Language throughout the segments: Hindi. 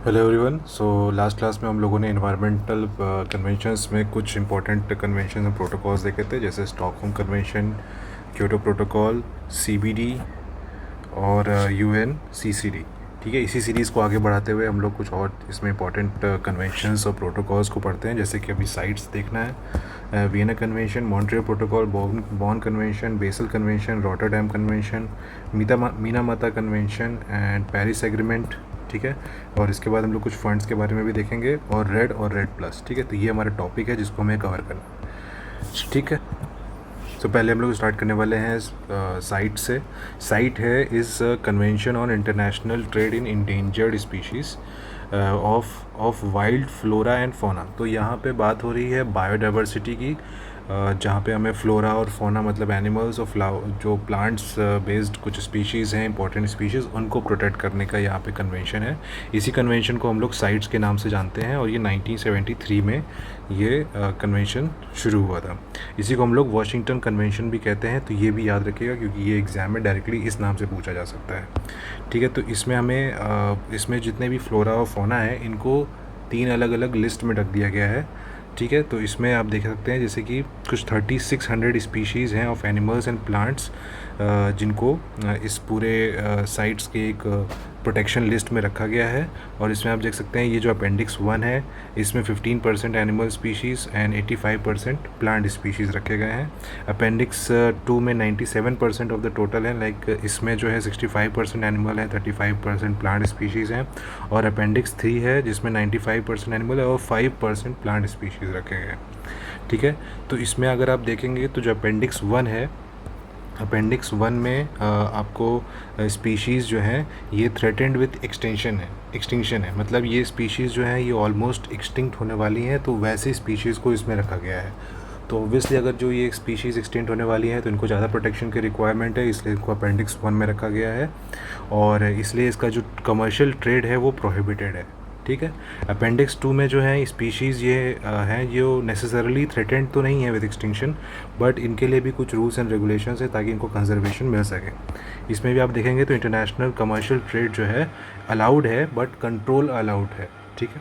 Hello everyone. लास्ट क्लास में हम लोगों ने इन्वायरमेंटल कन्वेंशंस में कुछ इंपॉर्टेंट कन्वेंशन और प्रोटोकॉल्स देखे थे, जैसे Stockholm convention, Kyoto protocol, CBD और यूएन सीसीडी। ठीक है, इसी सीरीज़ को आगे बढ़ाते हुए हम लोग कुछ और इसमें इंपॉर्टेंट कन्वेंशंस और प्रोटोकॉल्स को पढ़ते हैं। जैसे कि अभी साइट्स देखना है, Vienna convention, Montreal protocol, Bonn convention, Basel convention, Rotterdam convention, Minamata convention and Paris agreement. ठीक है, और इसके बाद हम लोग कुछ फंड्स के बारे में भी देखेंगे और रेड प्लस। ठीक है, तो ये हमारा टॉपिक है जिसको हमें कवर करना है। ठीक है, तो पहले हम लोग स्टार्ट करने वाले हैं साइट से। साइट है is convention on international trade in endangered species of wild flora and fauna. तो यहाँ पे बात हो रही है बायोडाइवर्सिटी की, जहाँ पे हमें फ्लोरा और फौना मतलब एनिमल्स और जो प्लांट्स बेस्ड कुछ स्पीशीज़ हैं, इंपॉर्टेंट स्पीशीज़, उनको प्रोटेक्ट करने का यहाँ पे कन्वेंशन है। इसी कन्वेंशन को हम लोग साइट्स के नाम से जानते हैं और ये 1973 में ये कन्वेंशन शुरू हुआ था। इसी को हम लोग वाशिंगटन कन्वेंशन भी कहते हैं, तो ये भी याद रखिएगा क्योंकि ये एग्ज़ाम में डायरेक्टली इस नाम से पूछा जा सकता है। ठीक है, तो इसमें हमें इसमें जितने भी फ्लोरा और फौना है इनको 3 अलग अलग लिस्ट में रख दिया गया है। ठीक है, तो इसमें आप देख सकते हैं जैसे कि कुछ 3600 स्पीशीज़ हैं ऑफ एनिमल्स एंड प्लांट्स, जिनको इस पूरे साइट्स के एक प्रोटेक्शन लिस्ट में रखा गया है। और इसमें आप देख सकते हैं ये जो अपेंडिक्स 1 है, इसमें 15% animal species and 85% plant species रखे गए हैं। अपेंडिक्स 2 में 97% ऑफ द टोटल है, लाइक इसमें जो है 65% एनिमल है, 35% प्लांट स्पीशीज़ हैं। और अपेंडिक्स 3 है जिसमें 95% एनिमल है और 5% प्लांट स्पीशीज़ रखे गए हैं। ठीक है, तो इसमें अगर आप देखेंगे तो जो अपेंडिक्स 1 है, अपेंडिक्स 1 में आपको स्पीशीज़ जो हैं ये थ्रेटेंड विथ एक्सटिंक्शन है, मतलब ये स्पीशीज़ जो हैं ये ऑलमोस्ट एक्सटिंक्ट होने वाली हैं, तो वैसे स्पीशीज़ को इसमें रखा गया है। तो ऑब्वियसली अगर जो ये स्पीशीज़ एक्सटिंक्ट होने वाली हैं तो इनको ज़्यादा प्रोटेक्शन की रिक्वायरमेंट है, इसलिए इनको अपेंडिक्स 1 में रखा गया है और इसलिए इसका जो कमर्शियल ट्रेड है वो प्रोहिबिटेड है। ठीक है, अपेंडिक्स 2 में जो है स्पीशीज़ ये हैं जो नेसेसरली थ्रेटेंड तो नहीं है विद एक्सटिंक्शन, बट इनके लिए भी कुछ रूल्स एंड रेगुलेशंस है ताकि इनको कंजर्वेशन मिल सके। इसमें भी आप देखेंगे तो इंटरनेशनल कमर्शियल ट्रेड जो है अलाउड है बट कंट्रोल अलाउड है। ठीक है,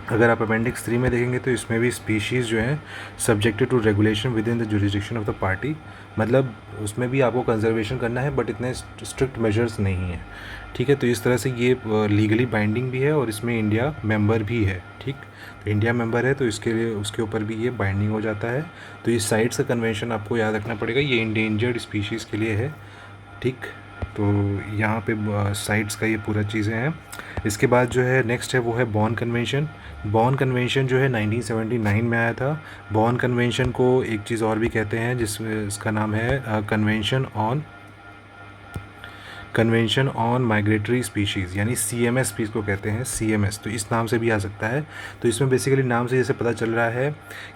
अगर आप अपेंडिक्स 3 में देखेंगे तो इसमें भी स्पीशीज़ जो हैं subjected to regulation within the jurisdiction of the party, मतलब उसमें भी आपको कंजर्वेशन करना है बट इतने स्ट्रिक्ट मेजर्स नहीं हैं। ठीक है, तो इस तरह से ये लीगली बाइंडिंग भी है और इसमें इंडिया मेंबर भी है। ठीक, तो इंडिया मेंबर है तो इसके लिए उसके ऊपर भी ये बाइंडिंग हो जाता है। तो इस साइट्स का कन्वेंशन आपको याद रखना पड़ेगा, ये इंडेंजर्ड स्पीशीज़ के लिए है। ठीक, तो यहाँ पे साइट्स का ये पूरा चीज़ें हैं। इसके बाद जो है नेक्स्ट है वो है बॉन कन्वेंशन। बॉन कन्वेंशन जो है 1979 में आया था। बॉन कन्वेंशन को एक चीज़ और भी कहते हैं जिसमें इसका नाम है कन्वेंशन ऑन माइग्रेटरी स्पीशीज़, यानी CMS भी इसको कहते हैं, CMS, तो इस नाम से भी आ सकता है। तो इसमें बेसिकली नाम से जैसे पता चल रहा है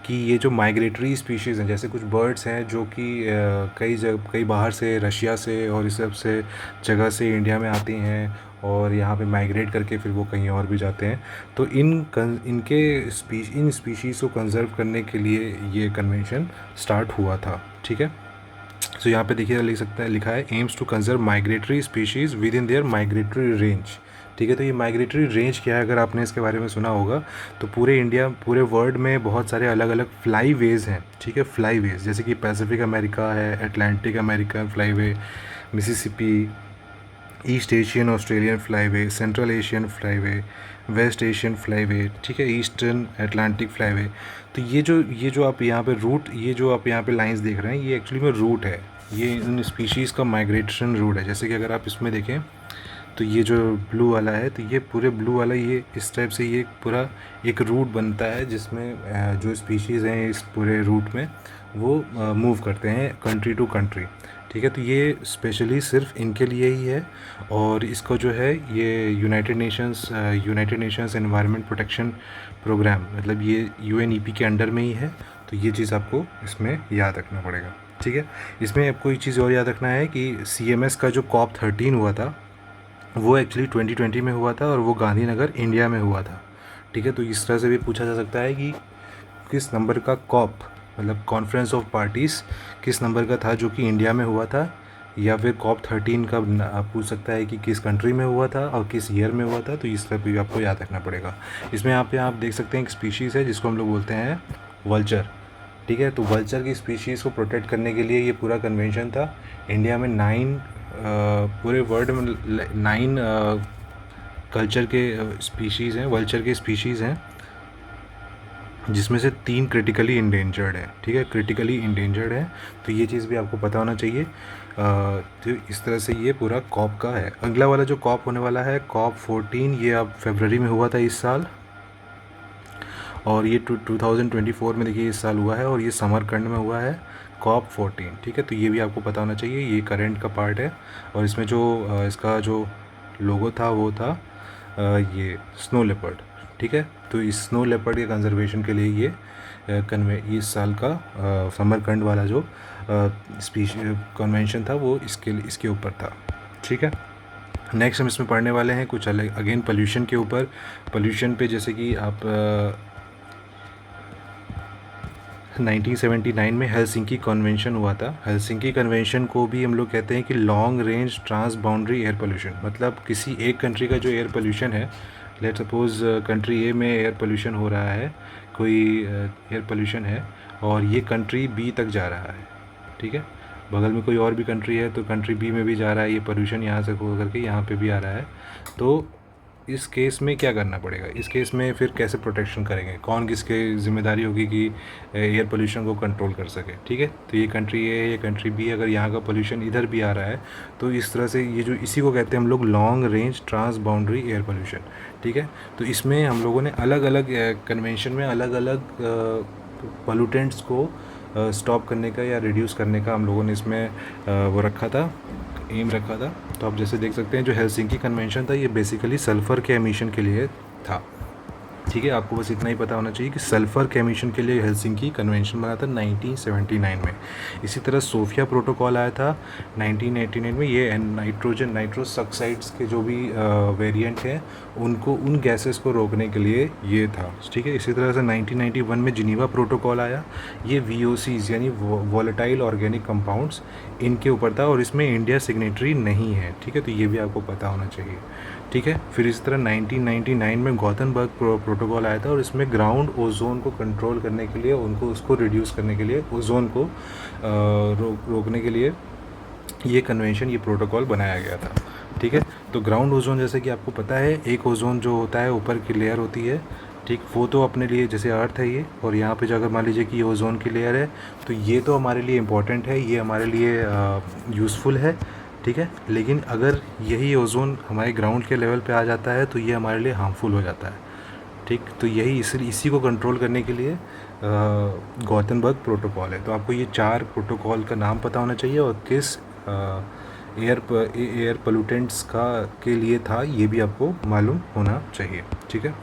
कि ये जो माइग्रेटरी स्पीशीज़ हैं, जैसे कुछ बर्ड्स हैं जो कि कई बाहर से, रशिया से और इस सब से जगह से इंडिया में आती हैं और यहाँ पे माइग्रेट करके फिर वो कहीं और भी जाते हैं, तो इन स्पीशीज़ को कंजर्व करने के लिए ये कन्वेंशन स्टार्ट हुआ था। ठीक है, तो यहाँ पे देखिए लिख सकते हैं, लिखा है aims to conserve migratory species within their migratory range. ठीक है, तो ये माइग्रेटरी रेंज क्या है, अगर आपने इसके बारे में सुना होगा तो पूरे वर्ल्ड में बहुत सारे अलग अलग फ्लाई वेज़ हैं। ठीक है, फ्लाई वेज़ जैसे कि पैसिफिक अमेरिका है, Atlantic American flyway, Mississippi, East Asian Australian flyway, Central Asian flyway, West Asian flyway. ठीक है, ईस्टर्न अटलांटिक फ्लाईवे। तो ये जो आप यहाँ पे रूट, ये जो आप यहाँ पे लाइंस देख रहे हैं, ये एक्चुअली में रूट है, ये इन स्पीशीज़ का माइग्रेशन रूट है। जैसे कि अगर आप इसमें देखें तो ये जो ब्लू वाला है, तो ये पूरे ब्लू वाला ये इस टाइप से ये पूरा एक रूट बनता है जिसमें जो स्पीशीज़ हैं इस पूरे रूट में वो मूव करते हैं कंट्री टू कंट्री। ठीक है, तो ये स्पेशली सिर्फ इनके लिए ही है और इसको जो है ये United Nations Environment Protection Programme, मतलब ये UNEP के अंडर में ही है। तो ये चीज़ आपको इसमें याद रखना पड़ेगा। ठीक है, इसमें आपको एक चीज़ और याद रखना है कि CMS का जो COP13 हुआ था वो एक्चुअली 2020 में हुआ था और वो गांधीनगर इंडिया में हुआ था। ठीक है, तो इस तरह से भी पूछा जा सकता है कि किस नंबर का कॉप, मतलब कॉन्फ्रेंस ऑफ पार्टीज़ किस नंबर का था जो कि इंडिया में हुआ था या फिर COP13 का आप पूछ सकता है कि किस कंट्री में हुआ था और किस ईयर में हुआ था, तो इस तरह भी आपको याद रखना पड़ेगा। इसमें यहाँ पे आप देख सकते हैं एक स्पीशीज़ है जिसको हम लोग बोलते हैं वल्चर। ठीक है, तो वल्चर की स्पीशीज़ को प्रोटेक्ट करने के लिए ये पूरा कन्वेंशन था। इंडिया में 9 पूरे वर्ल्ड में 9 कल्चर के स्पीशीज़ हैं, वल्चर के स्पीशीज़ हैं, जिसमें से 3 क्रिटिकली इंडेंजर्ड है। ठीक है, क्रिटिकली इंडेंजर्ड है, तो ये चीज़ भी आपको पता होना चाहिए। तो इस तरह से ये पूरा कॉप का है। अगला वाला जो कॉप होने वाला है COP14, ये अब फरवरी में हुआ था इस साल, और ये 2024 में देखिए इस साल हुआ है, और ये समरकंड में हुआ है COP14। ठीक है, तो ये भी आपको पता होना चाहिए, ये करंट का पार्ट है। और इसमें जो इसका जो लोगो था वो था ये स्नो लेपर्ड। ठीक है, तो इस स्नो लेपर्ड के कंजर्वेशन के लिए ये इस साल का समरकंड वाला जो कन्वेंशन था वो इसके ऊपर था। ठीक है, नेक्स्ट हम इसमें पढ़ने वाले हैं कुछ अलग, अगेन पोल्यूशन के ऊपर। पोल्यूशन पे जैसे कि आप 1979 में हेलसिंकी कन्वेंशन हुआ था। हेलसिंकी कन्वेंशन को भी हम लोग कहते हैं कि long range transboundary air pollution, मतलब किसी एक कंट्री का जो एयर पोल्यूशन है, लेट सपोज कंट्री ए में एयर पोल्यूशन हो रहा है, कोई एयर पोल्यूशन है और ये कंट्री बी तक जा रहा है। ठीक है, बगल में कोई और भी कंट्री है तो कंट्री बी में भी जा रहा है ये पोल्यूशन, यहाँ से हो करके यहाँ पे भी आ रहा है। तो इस केस में क्या करना पड़ेगा, इस केस में फिर कैसे प्रोटेक्शन करेंगे, कौन किसके ज़िम्मेदारी होगी कि एयर पोल्यूशन को कंट्रोल कर सके। ठीक है, तो ये कंट्री ए है, ये कंट्री बी, अगर यहाँ का पोल्यूशन इधर भी आ रहा है तो इस तरह से ये जो इसी को कहते हैं हम लोग long range transboundary air pollution. ठीक है, तो इसमें हम लोगों ने अलग अलग कन्वेंशन में अलग अलग पोल्यूटेंट्स को स्टॉप करने का या रिड्यूस करने का हम लोगों ने इसमें वो रखा था, एम रखा था। तो आप जैसे देख सकते हैं जो हेलसिंकी कन्वेंशन था ये बेसिकली सल्फ़र के एमिशन के लिए था। ठीक है, आपको बस इतना ही पता होना चाहिए कि सल्फ़र के एमिशन के लिए हेलसिंकी कन्वेंशन बना था 1979 में। इसी तरह सोफिया प्रोटोकॉल आया था 1989 में। ये नाइट्रोस ऑक्साइड्स के जो भी वेरिएंट हैं उनको, उन गैसेस को रोकने के लिए ये था। ठीक है, इसी तरह से 1991 में जिनीवा प्रोटोकॉल आया, ये VOCs यानी वॉलेटाइल ऑर्गेनिक कंपाउंड्स इनके ऊपर था, और इसमें इंडिया सिग्नेटरी नहीं है। ठीक है, तो ये भी आपको पता होना चाहिए। ठीक है, फिर इस तरह 1999 में गॉथनबर्ग प्रोटोकॉल आया था, और इसमें ग्राउंड ओजोन को कंट्रोल करने के लिए, उसको रिड्यूस करने के लिए, ओजोन को रोकने के लिए ये कन्वेंशन, ये प्रोटोकॉल बनाया गया था। ठीक है, तो ग्राउंड ओजोन जैसे कि आपको पता है, एक ओजोन जो होता है ऊपर की लेयर होती है, ठीक, वो तो अपने लिए जैसे अर्थ है ये, और यहाँ पे जो अगर मान लीजिए कि ये ओजोन की लेयर है तो ये तो हमारे लिए इम्पॉर्टेंट है, ये हमारे लिए यूज़फुल है। ठीक है, लेकिन अगर यही ओजोन हमारे ग्राउंड के लेवल पे आ जाता है तो ये हमारे लिए हार्मफुल हो जाता है। ठीक, तो यही इसी को कंट्रोल करने के लिए गॉथनबर्ग प्रोटोकॉल है। तो आपको ये 4 प्रोटोकॉल का नाम पता होना चाहिए, और किस एयर पोल्यूटेंट्स के लिए था ये भी आपको मालूम होना चाहिए। ठीक है,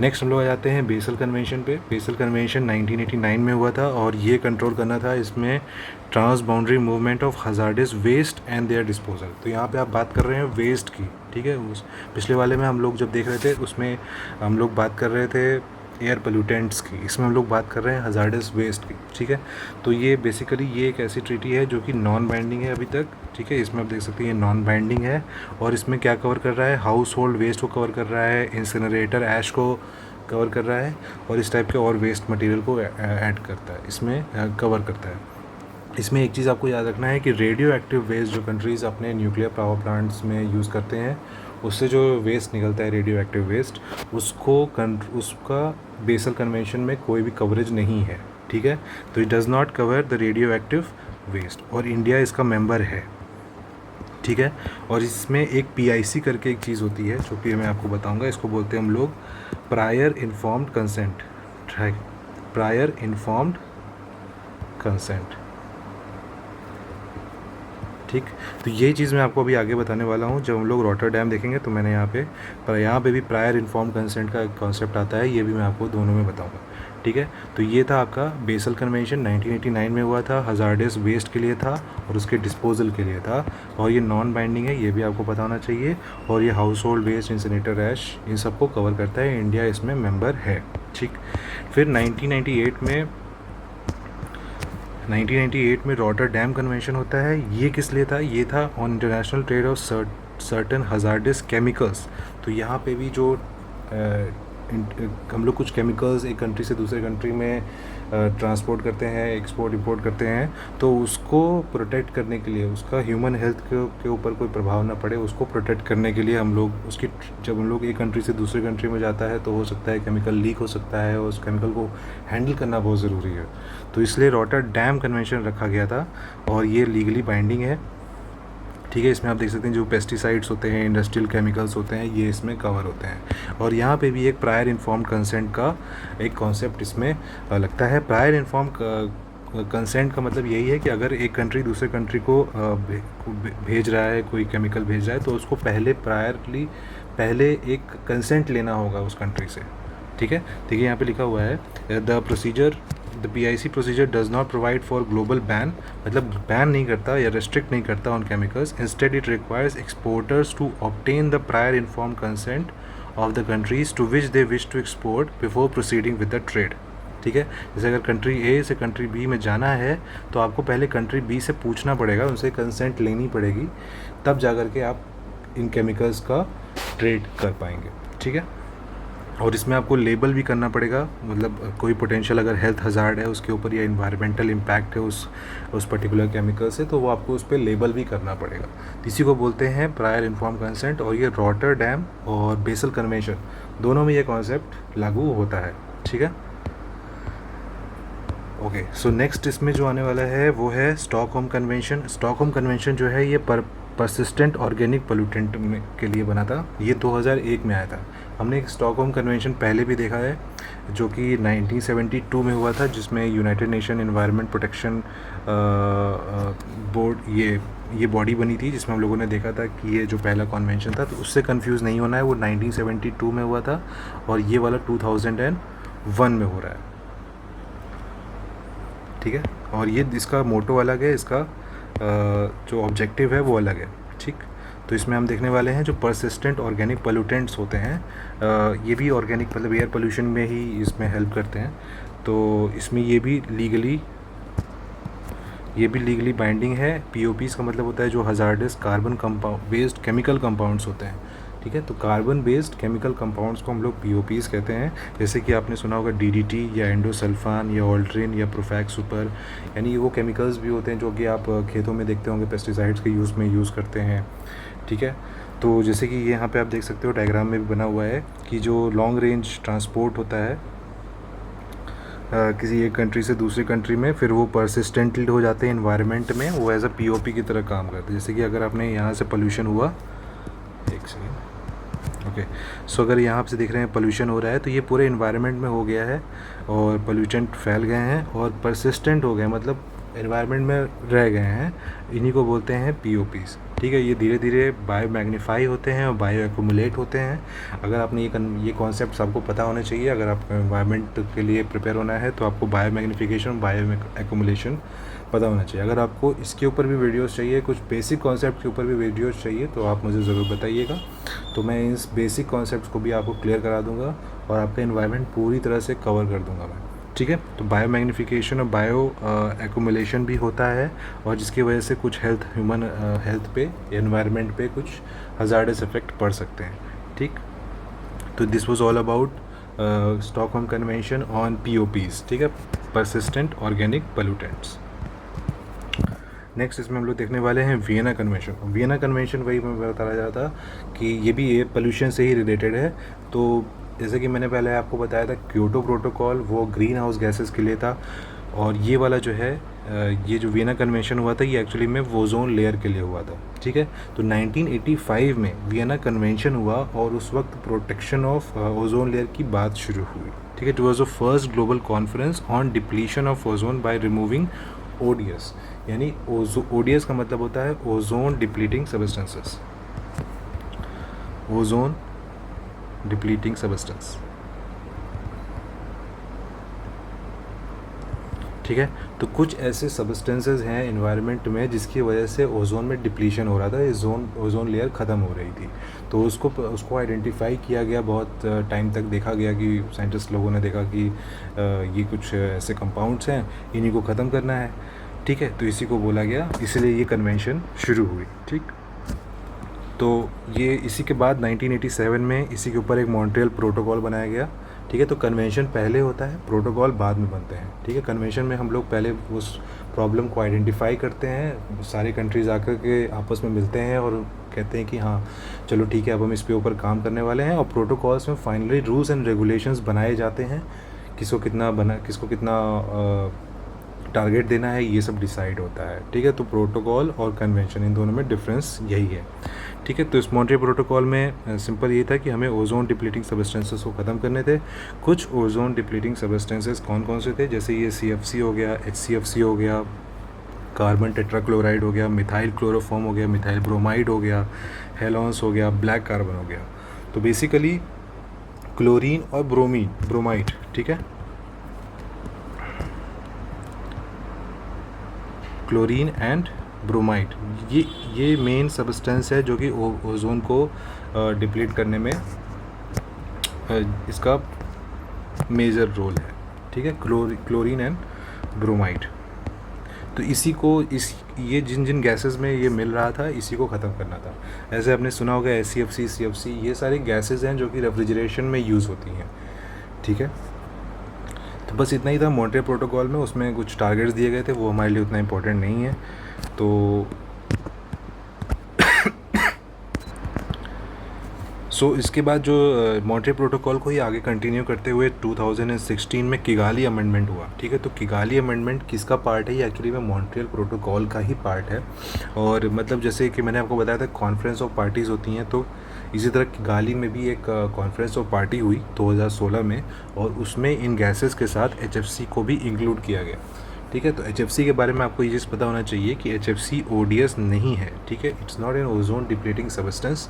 नेक्स्ट हम लोग आ जाते हैं बेसल कन्वेंशन पे। बेसल कन्वेंशन 1989 में हुआ था, और ये कंट्रोल करना था इसमें transboundary movement of hazardous waste and their disposal. तो यहाँ पे आप बात कर रहे हैं वेस्ट की। ठीक है, उस पिछले वाले में हम लोग जब देख रहे थे उसमें हम लोग बात कर रहे थे एयर पोल्यूटेंट्स की, इसमें हम लोग बात कर रहे हैं हजार्डस वेस्ट की। ठीक है, तो ये बेसिकली ये एक ऐसी ट्रीटी है जो कि नॉन बाइंडिंग है अभी तक। ठीक है, इसमें आप देख सकते हैं ये नॉन बाइंडिंग है, और इसमें क्या कवर कर रहा है, हाउस होल्ड वेस्ट को कवर कर रहा है, इंसिनरेटर ऐश को कवर कर रहा है, और इस टाइप के और वेस्ट मटेरियल को ऐड करता है, इसमें कवर करता है। इसमें एक चीज़ आपको याद रखना है कि रेडियो एक्टिव वेस्ट जो कंट्रीज़ अपने न्यूक्लियर पावर प्लांट्स में यूज़ करते हैं, उससे जो वेस्ट निकलता है रेडियो एक्टिव वेस्ट, उसका बेसल कन्वेंशन में कोई भी कवरेज नहीं है। ठीक है, तो it does not cover the radioactive waste, और इंडिया इसका मेंबर है। ठीक है, और इसमें एक PIC करके एक चीज़ होती है जो कि मैं आपको बताऊंगा, इसको बोलते हैं हम लोग prior informed consent. Prior informed consent. ठीक, तो ये चीज़ मैं आपको अभी आगे बताने वाला हूँ। जब हम लोग रॉटरडैम देखेंगे तो मैंने यहाँ पे भी प्रायर इन्फॉर्म कंसेंट का कॉन्सेप्ट आता है, ये भी मैं आपको दोनों में बताऊँगा। ठीक है, तो ये था आपका बेसल कन्वेंशन 1989 में हुआ था, हजार्डस वेस्ट के लिए था और उसके डिस्पोजल के लिए था, और ये नॉन बाइंडिंग है, ये भी आपको पता होना चाहिए। और ये हाउस होल्ड वेस्ट, इंसिनेटर ऐश, इन सबको कवर करता है, इंडिया इसमें मेंबर है। ठीक, फिर 1998 में 1998 में रॉटरडैम कन्वेंशन होता है। ये किस लिए था? ये था on international trade off certain hazardous chemicals. तो यहाँ पे भी जो हम लोग कुछ केमिकल्स एक कंट्री से दूसरे कंट्री में ट्रांसपोर्ट करते हैं, एक्सपोर्ट इंपोर्ट करते हैं, तो उसको प्रोटेक्ट करने के लिए, उसका ह्यूमन हेल्थ के ऊपर कोई प्रभाव ना पड़े, उसको प्रोटेक्ट करने के लिए हम लोग उसकी, जब हम लोग एक कंट्री से दूसरे कंट्री में जाता है तो हो सकता है केमिकल लीक हो सकता है, और उस केमिकल को हैंडल करना बहुत ज़रूरी है। तो इसलिए रॉटरडैम कन्वेंशन रखा गया था और ये लीगली बाइंडिंग है। ठीक है, इसमें आप देख सकते हैं जो पेस्टिसाइड्स होते हैं, इंडस्ट्रियल केमिकल्स होते हैं, ये इसमें कवर होते हैं। और यहाँ पे भी एक प्रायर इन्फॉर्म्ड कंसेंट का एक कॉन्सेप्ट इसमें लगता है। प्रायर इन्फॉर्म्ड कंसेंट का मतलब यही है कि अगर एक कंट्री दूसरे कंट्री को भेज रहा है, कोई केमिकल भेज रहा है, तो उसको पहले एक कंसेंट लेना होगा उस कंट्री से। ठीक है, देखिए यहाँ पे लिखा हुआ है the PIC procedure does not provide for global ban, मतलब बैन नहीं करता या रेस्ट्रिक्ट नहीं करता on chemicals. Instead it requires exporters to obtain the prior informed consent of the countries to which they wish to export before proceeding with the trade. ठीक है, जैसे अगर कंट्री ए से कंट्री बी में जाना है तो आपको पहले कंट्री बी से पूछना पड़ेगा, उनसे कंसेंट लेनी पड़ेगी, तब जा कर के आप इन केमिकल्स का ट्रेड कर पाएंगे। ठीक है, और इसमें आपको लेबल भी करना पड़ेगा, मतलब कोई पोटेंशियल अगर हेल्थ हज़ार्ड है उसके ऊपर या इन्वायरमेंटल इम्पैक्ट है उस पर्टिकुलर केमिकल से, तो वो आपको उस पर लेबल भी करना पड़ेगा। इसी को बोलते हैं प्रायर इन्फॉर्म कंसेंट। और ये रॉटरडैम और बेसल कन्वेंशन दोनों में ये कॉन्सेप्ट लागू होता है। ठीक है, ओके। सो नेक्स्ट इसमें जो आने वाला है वो है स्टॉकहोम कन्वेंशन। स्टॉकहोम कन्वेंशन जो है ये परसिस्टेंट ऑर्गेनिक पोल्यूटेंट के लिए बना था। ये 2001 में आया था। हमने एक स्टॉकहोम कन्वेंशन पहले भी देखा है जो कि 1972 में हुआ था, जिसमें United nation environment protection board ये बॉडी बनी थी, जिसमें हम लोगों ने देखा था कि ये जो पहला कन्वेंशन था, तो उससे कंफ्यूज नहीं होना है, वो 1972 में हुआ था और ये वाला 2001 में हो रहा है। ठीक है, और ये इसका मोटो अलग है, इसका जो ऑब्जेक्टिव है वो अलग है। ठीक, तो इसमें हम देखने वाले हैं जो परसिस्टेंट ऑर्गेनिक पोल्यूटेंट्स होते हैं, ये भी ऑर्गेनिक मतलब एयर पोल्यूशन में ही इसमें हेल्प करते हैं। तो इसमें ये भी लीगली बाइंडिंग है। POPs का मतलब होता है जो hazardous carbon compound based chemical compounds होते हैं। ठीक है, तो कार्बन बेस्ड केमिकल कंपाउंड्स को हम लोग POPs कहते हैं। जैसे कि आपने सुना होगा DDT या एंडोसल्फान या ऑल्ड्रिन या प्रोफैक्स सुपर, यानी वो केमिकल्स भी होते हैं जो कि आप खेतों में देखते होंगे पेस्टिसाइड्स के यूज़ करते हैं। ठीक है, तो जैसे कि यहाँ पे आप देख सकते हो डायग्राम में भी बना हुआ है कि जो लॉन्ग रेंज ट्रांसपोर्ट होता है किसी एक कंट्री से दूसरी कंट्री में, फिर वो परसिस्टेंटली हो जाते हैं इन्वायरमेंट में, वो एज अ POP की तरह काम करते हैं। जैसे कि अगर आपने यहाँ से पोल्यूशन हुआ, एक सेकेंड, ओके, सो अगर यहाँ से देख रहे हैं पोल्यूशन हो रहा है तो ये पूरे इन्वायरमेंट में हो गया है और पोल्यूटेंट फैल गए हैं और परसिस्टेंट हो गए, मतलब एनवायरनमेंट में रह गए हैं, इन्हीं को बोलते हैं POPs। ठीक है, ये धीरे धीरे बायो मैग्नीफाई होते हैं और बायो एक्यूमुलेट होते हैं। अगर आपने ये कॉन्सेप्ट आपको पता होने चाहिए। अगर आपको एनवायरनमेंट के लिए प्रिपेयर होना है तो आपको बायो मैग्नीफिकेशन, बायो एक्यूमुलेशन पता होना चाहिए। अगर आपको इसके ऊपर भी वीडियोस चाहिए, कुछ बेसिक कॉन्सेप्ट के ऊपर भी वीडियोस चाहिए, तो आप मुझे ज़रूर बताइएगा, तो मैं इस बेसिक कॉन्सेप्ट्स को भी आपको क्लियर करा दूँगा और आपका एनवायरनमेंट पूरी तरह से कवर कर दूँगा मैं। ठीक है, तो बायो मैग्नीफिकेशन और बायो एक्यूमुलेशन भी होता है और जिसकी वजह से कुछ ह्यूमन हेल्थ पे, एनवायरनमेंट पे कुछ हजार्डस इफेक्ट पड़ सकते हैं। ठीक, तो this was all about Stockholm convention on POPs। ठीक है, परसिस्टेंट ऑर्गेनिक पोल्यूटेंट्स। नेक्स्ट इसमें हम लोग देखने वाले हैं वियना कन्वेंशन। वियना कन्वेंशन वही मैं बता रहा था कि ये भी एयर पोल्यूशन से ही रिलेटेड है। तो जैसे कि मैंने पहले आपको बताया था, क्योटो प्रोटोकॉल वो ग्रीन हाउस गैसेस के लिए था और ये वाला जो है ये जो वियना कन्वेंशन हुआ था ये एक्चुअली में ओजोन लेयर के लिए हुआ था। ठीक है, तो 1985 में वियना कन्वेंशन हुआ और उस वक्त प्रोटेक्शन ऑफ ओजोन लेयर की बात शुरू हुई। ठीक है, it was the first global conference on depletion of ozone by removing ODS, यानी ODS का मतलब होता है ozone depleting substances, ozone depleting substance. ठीक है। तो कुछ ऐसे सब्सटेंसेस हैं एनवायरनमेंट में जिसकी वजह से ओजोन में डिप्लीशन हो रहा था, ये ओजोन लेयर ख़त्म हो रही थी। तो उसको आइडेंटिफाई किया गया, बहुत टाइम तक देखा गया कि साइंटिस्ट लोगों ने देखा कि ये कुछ ऐसे कंपाउंड्स हैं, इन्हीं को ख़त्म करना है। ठीक है, तो इसी को बोला गया, इसलिए ये कन्वेंशन शुरू हुई। ठीक, तो ये इसी के बाद 1987 में इसी के ऊपर एक मॉन्ट्रियल प्रोटोकॉल बनाया गया। ठीक है, तो कन्वेंशन पहले होता है, प्रोटोकॉल बाद में बनते हैं। ठीक है, कन्वेंशन में हम लोग पहले उस प्रॉब्लम को आइडेंटिफाई करते हैं, सारे कंट्रीज़ आकर के आपस में मिलते हैं और कहते हैं कि हाँ चलो ठीक है, अब हम इस पे ऊपर काम करने वाले हैं। और प्रोटोकॉल्स में फाइनली रूल्स एंड रेगुलेशंस बनाए जाते हैं, किसको कितना टारगेट देना है, ये सब डिसाइड होता है। ठीक है, तो प्रोटोकॉल और कन्वेंशन इन दोनों में डिफरेंस यही है। ठीक है, तो इस मॉन्ट्रियल प्रोटोकॉल में सिंपल ये था कि हमें ओजोन डिप्लीटिंग सब्सटेंसेस को ख़त्म करने थे। कुछ ओजोन डिप्लीटिंग सब्सटेंसेस कौन कौन से थे, जैसे ये CFC हो गया, HCFC हो गया, कार्बन टेट्राक्लोराइड हो गया, मिथाइल क्लोरोफॉर्म हो गया, मिथाइल ब्रोमाइड हो गया, हेलॉन्स हो गया, ब्लैक कार्बन हो गया। तो बेसिकली क्लोरीन और ब्रोमाइड, ठीक है, क्लोरीन एंड ब्रोमाइड, ये मेन सब्सटेंस है जो कि ओजोन को डिप्लीट करने में इसका मेजर रोल है। ठीक है, क्लोरीन एंड ब्रोमाइड। तो इसी को ये जिन जिन गैसेस में ये मिल रहा था, इसी को ख़त्म करना था। ऐसे आपने सुना होगा HCFC, CFC, ये सारी गैसेस हैं जो कि रेफ्रिजरेशन में यूज़ होती हैं। ठीक है, तो बस इतना ही था मॉन्ट्रियल प्रोटोकॉल में। उसमें कुछ टारगेट्स दिए गए थे, वो हमारे लिए उतना इम्पोर्टेंट नहीं है। तो इसके बाद जो मॉन्ट्रियल प्रोटोकॉल को ही आगे कंटिन्यू करते हुए 2016 में किगाली अमेंडमेंट हुआ। ठीक है, तो किगाली अमेंडमेंट किसका पार्ट है, ये एक्चुअली में मॉन्ट्रियल प्रोटोकॉल का ही पार्ट है। और मतलब जैसे कि मैंने आपको बताया था कॉन्फ्रेंस ऑफ पार्टीज़ होती हैं, तो इसी तरह किगाली में भी एक कॉन्फ्रेंस ऑफ पार्टी हुई 2016 में, और उसमें इन गैसेस के साथ HFC को भी इंक्लूड किया गया। ठीक है, तो HFC के बारे में आपको ये चीज़ पता होना चाहिए कि HFC ODS नहीं है। ठीक है, it's not an ozone depleting substance,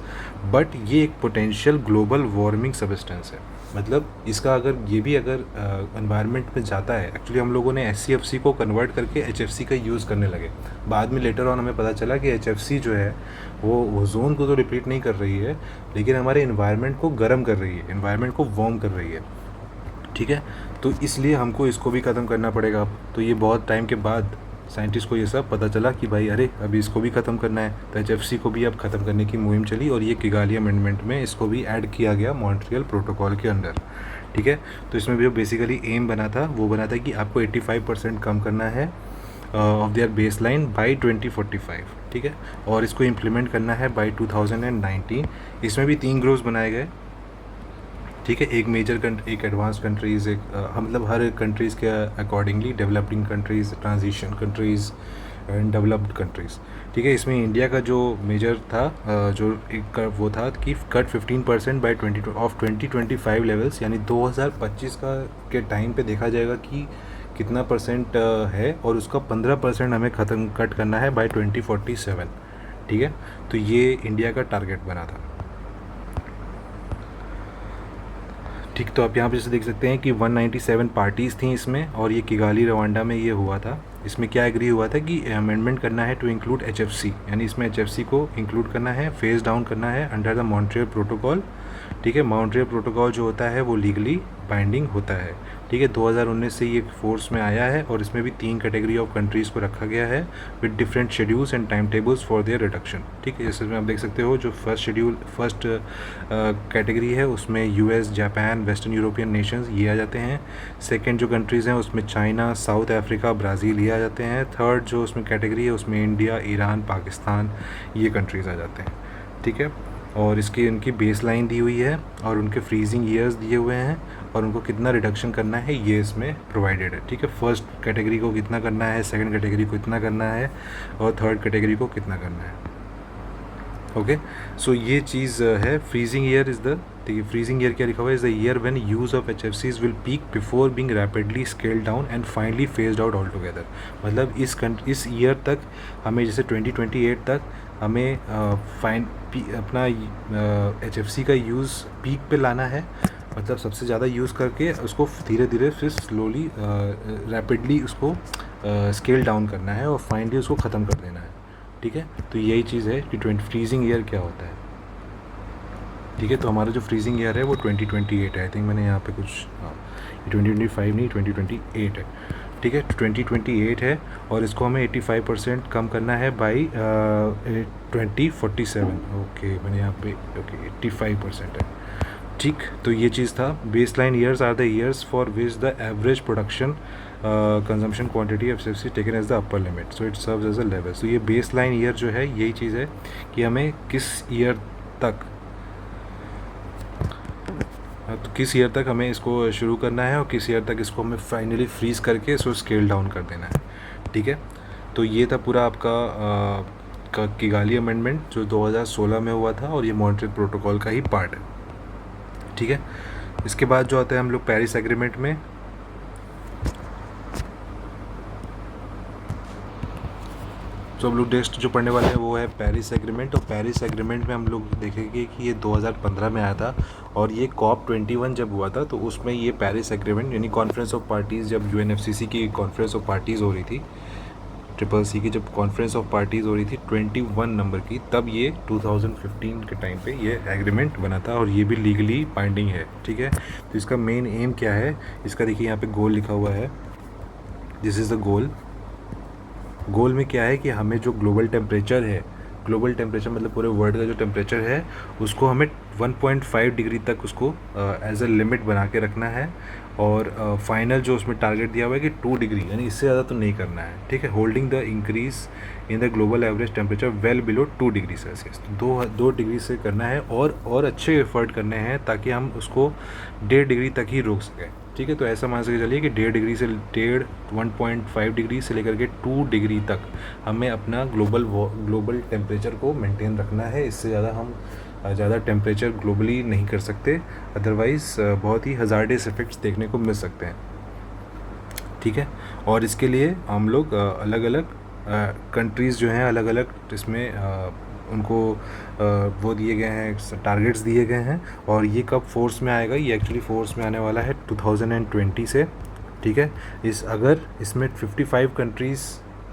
but ये एक पोटेंशियल ग्लोबल वार्मिंग सब्सटेंस है। मतलब इसका अगर एनवायरनमेंट में जाता है, एक्चुअली हम लोगों ने HCFC को कन्वर्ट करके HFC का यूज़ करने लगे। बाद में लेटर ऑन हमें पता चला कि HFC जो है वो ओजोन को तो डिप्लीट नहीं कर रही है, लेकिन हमारे एनवायरनमेंट को गर्म कर रही है, एनवायरनमेंट को वार्म कर रही है। ठीक है, तो इसलिए हमको इसको भी ख़त्म करना पड़ेगा। तो ये बहुत टाइम के बाद साइंटिस्ट को ये सब पता चला कि भाई अरे अभी इसको भी ख़त्म करना है, तो HFC को भी अब ख़त्म करने की मुहिम चली, और ये किगाली अमेंडमेंट में इसको भी ऐड किया गया मॉन्ट्रियल प्रोटोकॉल के अंदर। ठीक है, तो इसमें भी जो बेसिकली एम बना था वो बना था कि आपको 85% कम करना है of their base line by 2045। ठीक है, और इसको इम्प्लीमेंट करना है बाई 2019। इसमें भी 3 ग्रुप्स बनाए गए। ठीक है, एक मेजर कंट्री, एक एडवांस कंट्रीज़, एक मतलब हर कंट्रीज़ के accordingly, developing countries, transition countries and developed countries. ठीक है, इसमें इंडिया का जो मेजर था, जो एक वो था कि कट 15% बाई 2025 लेवल्स, यानी 2025 का के टाइम पे देखा जाएगा कि कितना परसेंट है, और उसका 15% हमें कट करना है बाई 2047। ठीक है, तो ये इंडिया का टारगेट बना था। ठीक, तो आप यहाँ पे जैसे देख सकते हैं कि 197 पार्टीज़ थी इसमें, और ये किगाली रवांडा में ये हुआ था। इसमें क्या एग्री हुआ था कि अमेंडमेंट करना है टू इंक्लूड HFC, यानी इसमें HFC को इंक्लूड करना है, फेज डाउन करना है अंडर द मॉन्ट्रियल प्रोटोकॉल। ठीक है, मॉन्ट्रियल प्रोटोकॉल जो होता है वो लीगली बाइंडिंग होता है। ठीक है, 2019 से ये फोर्स में आया है, और इसमें भी 3 कैटेगरी ऑफ कंट्रीज़ को रखा गया है with different schedules and time tables for their reduction. ठीक है, जैसे आप देख सकते हो जो फर्स्ट कैटेगरी है उसमें US, Japan, western European Nations ये आ जाते हैं। सेकेंड जो कंट्रीज़ हैं उसमें चाइना, साउथ अफ्रीका, ब्राज़ील ये आ जाते हैं। थर्ड जो उसमें कैटेगरी है उसमें इंडिया, ईरान, पाकिस्तान ये कंट्रीज़ आ जाते हैं। ठीक है, और इसकी उनकी बेस लाइन दी हुई है, और उनके फ्रीजिंग ईयर्स दिए हुए हैं, और उनको कितना रिडक्शन करना है ये इसमें प्रोवाइडेड है। ठीक है, फर्स्ट कैटेगरी को कितना करना है, सेकंड कैटेगरी को इतना करना है, और थर्ड कैटेगरी को कितना करना है। ओके, सो ये चीज़ है। फ्रीजिंग ईयर इज़ द, देखिए फ्रीजिंग ईयर क्या लिखा हुआ है, is the year when use of HFCs will peak before being rapidly scaled down and finally phased out all together. मतलब इस ईयर तक हमें, जैसे 2028 तक हमें अपना HFC का यूज़ पीक पे लाना है, मतलब सबसे ज़्यादा यूज़ करके उसको धीरे धीरे फिर स्लोली रैपिडली उसको स्केल डाउन करना है और फाइनली उसको ख़त्म कर देना है। ठीक है, तो यही चीज़ है कि फ्रीजिंग ईयर क्या होता है। ठीक है, तो हमारा जो फ्रीजिंग ईयर है वो 2028 है। आई थिंक मैंने यहाँ पे कुछ, हाँ, 2025 नहीं 2028 है। ठीक है, 2028 है और इसको हमें 85% कम करना है बाई 2047। ओके, मैंने यहाँ पे ओके 85% है। ठीक, तो ये चीज़ था। Base line years are the years for which the average production consumption quantity of FCFC taken as the upper limit, so it serves as a level. So ये बेस लाइन ईयर जो है यही चीज़ है कि हमें किस ईयर तक, तो किस ईयर तक हमें इसको शुरू करना है और किस ईयर तक इसको हमें फाइनली फ्रीज़ करके इसको स्केल डाउन कर देना है। ठीक है, तो ये था पूरा आपका किगाली अमेंडमेंट जो 2016 में हुआ था और ये मॉन्ट्रियल प्रोटोकॉल का ही पार्ट है। ठीक है, इसके बाद जो आता है हम लोग पेरिस एग्रीमेंट में। तो हम लोग नेक्स्ट जो पढ़ने वाले हैं वो है पेरिस एग्रीमेंट। और पेरिस एग्रीमेंट में हम लोग देखेंगे कि ये 2015 में आया था और ये COP21 जब हुआ था तो उसमें ये पेरिस एग्रीमेंट यानी कॉन्फ्रेंस ऑफ पार्टीज़, जब UNFCCC की कॉन्फ्रेंस ऑफ पार्टीज़ हो रही थी, CCC की जब कॉन्फ्रेंस ऑफ पार्टीज़ हो रही थी 21 नंबर की, तब ये 2015 के टाइम पे ये एग्रीमेंट बना था और ये भी लीगली बाइंडिंग है। ठीक है, तो इसका मेन एम क्या है, इसका देखिए यहाँ पे गोल लिखा हुआ है, दिस इज़ द गोल। गोल में क्या है कि हमें जो ग्लोबल टेम्परेचर है, ग्लोबल टेम्परेचर मतलब पूरे वर्ल्ड का जो टेम्परेचर है उसको हमें 1.5 डिग्री तक उसको एज अ लिमिट बना के रखना है। और फाइनल जो उसमें टारगेट दिया हुआ है कि 2 डिग्री, यानी इससे ज़्यादा तो नहीं करना है। ठीक है, holding the increase in the global average temperature well below 2 degree Celsius, दो डिग्री से करना है और अच्छे एफर्ट करने हैं ताकि हम उसको 1.5 डिग्री तक ही रोक सकें। ठीक है, तो ऐसा मान के चलिए कि 1.5 डिग्री से 1.5 डिग्री से लेकर के 2 डिग्री तक हमें अपना ग्लोबल टेम्परेचर को मेंटेन रखना है। इससे ज़्यादा हम ज़्यादा टेम्परेचर ग्लोबली नहीं कर सकते, अदरवाइज़ बहुत ही हज़ार्डस इफ़ेक्ट्स देखने को मिल सकते हैं। ठीक है, और इसके लिए हम लोग अलग अलग कंट्रीज़ जो हैं अलग अलग इसमें उनको वो दिए गए हैं, टारगेट्स दिए गए हैं। और ये कब फोर्स में आएगा, ये एक्चुअली फोर्स में आने वाला है 2020 से। ठीक है, अगर इसमें 55 कंट्रीज़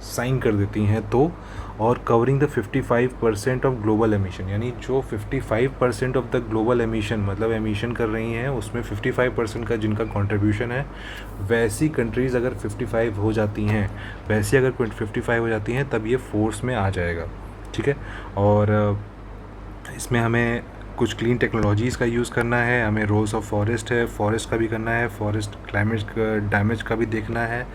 साइन कर देती हैं तो, और covering the 55% of global emission, यानी जो 55% ऑफ द ग्लोबल एमिशन मतलब एमिशन कर रही हैं उसमें 55% का जिनका कंट्रीब्यूशन है, वैसी कंट्रीज़ अगर 55 हो जाती हैं, वैसी अगर 55 हो जाती हैं तब ये फोर्स में आ जाएगा। ठीक है, और इसमें हमें कुछ क्लीन टेक्नोलॉजीज़ का यूज़ करना है, हमें रोल्स ऑफ फॉरेस्ट है, फॉरेस्ट का भी करना है, फॉरेस्ट क्लाइमेट डैमेज का भी देखना है।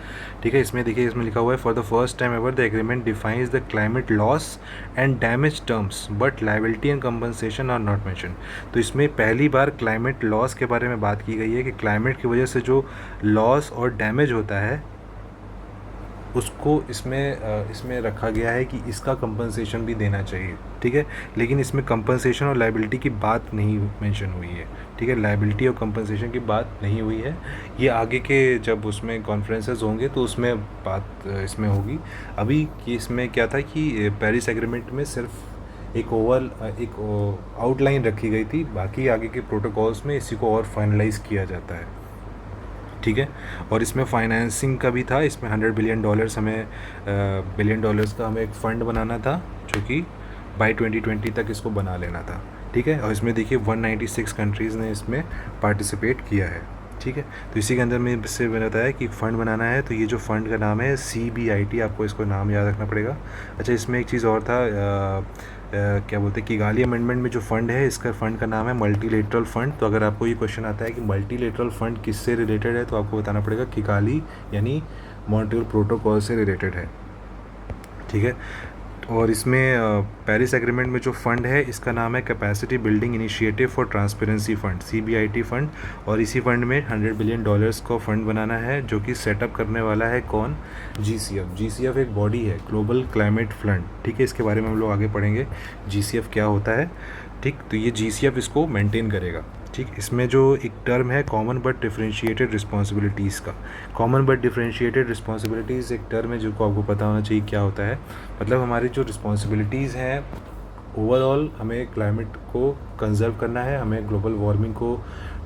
ठीक है, इसमें देखिए इसमें लिखा हुआ है for the first time ever the agreement defines the climate loss and damage terms but liability and compensation are not mention. तो इसमें पहली बार क्लाइमेट लॉस के बारे में बात की गई है कि क्लाइमेट की वजह से जो लॉस और डैमेज होता है उसको इसमें रखा गया है कि इसका कंपनसेशन भी देना चाहिए। ठीक है, लेकिन इसमें कंपनसेशन और लायबिलिटी की बात नहीं मेंशन हुई है। ठीक है, लायबिलिटी और कंपनसेशन की बात नहीं हुई है, ये आगे के जब उसमें कॉन्फ्रेंसेस होंगे तो उसमें बात इसमें होगी। अभी कि इसमें क्या था कि पेरिस एग्रीमेंट में सिर्फ एक आउटलाइन रखी गई थी, बाकी आगे के प्रोटोकॉल्स में इसी को और फाइनलाइज़ किया जाता है। ठीक है, और इसमें फाइनेंसिंग का भी था, इसमें $100 बिलियन हमें बिलियन डॉलर्स का हमें एक फ़ंड बनाना था जो कि बाय 2020 तक इसको बना लेना था। ठीक है, और इसमें देखिए 196 कंट्रीज़ ने इसमें पार्टिसिपेट किया है। ठीक है, तो इसी के अंदर में इससे बताया कि फ़ंड बनाना है, तो ये जो फ़ंड का नाम है CBIT, आपको इसको नाम याद रखना पड़ेगा। अच्छा, इसमें एक चीज़ और था, क्या बोलते हैं, किगाली अमेंडमेंट में जो फ़ंड है इसका फ़ंड का नाम है मल्टीलेटरल फ़ंड। तो अगर आपको ये क्वेश्चन आता है कि मल्टीलेटरल फ़ंड किससे रिलेटेड है, तो आपको बताना पड़ेगा किगाली यानी मॉन्ट्रियल प्रोटोकॉल से रिलेटेड है। ठीक है, और इसमें पेरिस एग्रीमेंट में जो फ़ंड है इसका नाम है capacity building initiative for transparency fund, CBIT fund. और इसी फ़ंड में $100 बिलियन का फ़ंड बनाना है जो कि सेटअप करने वाला है कौन, GCF एक बॉडी है, ग्लोबल क्लाइमेट फंड। ठीक है, इसके बारे में हम लोग आगे पढ़ेंगे GCF क्या होता है। ठीक, तो ये GCF इसको मेंटेन करेगा। ठीक, इसमें जो एक टर्म है कॉमन बट डिफरेंशिएटेड रिस्पॉन्सिबिलिटीज़ का, कॉमन बट डिफरेंशिएटेड रिस्पॉन्सिबिलिटीज़ एक टर्म है जो आपको पता होना चाहिए क्या होता है। मतलब हमारी जो रिस्पॉन्सिबिलिटीज़ हैं ओवरऑल हमें क्लाइमेट को कंजर्व करना है, हमें ग्लोबल वार्मिंग को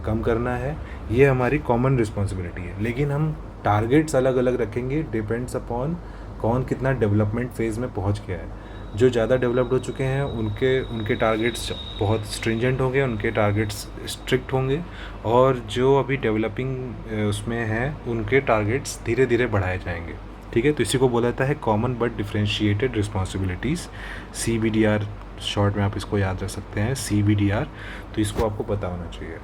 कम करना है, ये हमारी कॉमन रिस्पॉन्सिबिलिटी है। लेकिन हम टारगेट्स अलग अलग रखेंगे, डिपेंड्स अपॉन कौन कितना डेवलपमेंट फेज़ में पहुंच गया है। जो ज़्यादा डेवलप्ड हो चुके हैं उनके टारगेट्स बहुत स्ट्रिंजेंट होंगे, उनके टारगेट्स स्ट्रिक्ट होंगे, और जो अभी डेवलपिंग उसमें हैं उनके टारगेट्स धीरे धीरे बढ़ाए जाएंगे। ठीक है, तो इसी को बोला जाता है common but differentiated responsibilities, CBDR short में आप इसको याद रख सकते हैं, CBDR। तो इसको आपको पता होना चाहिए।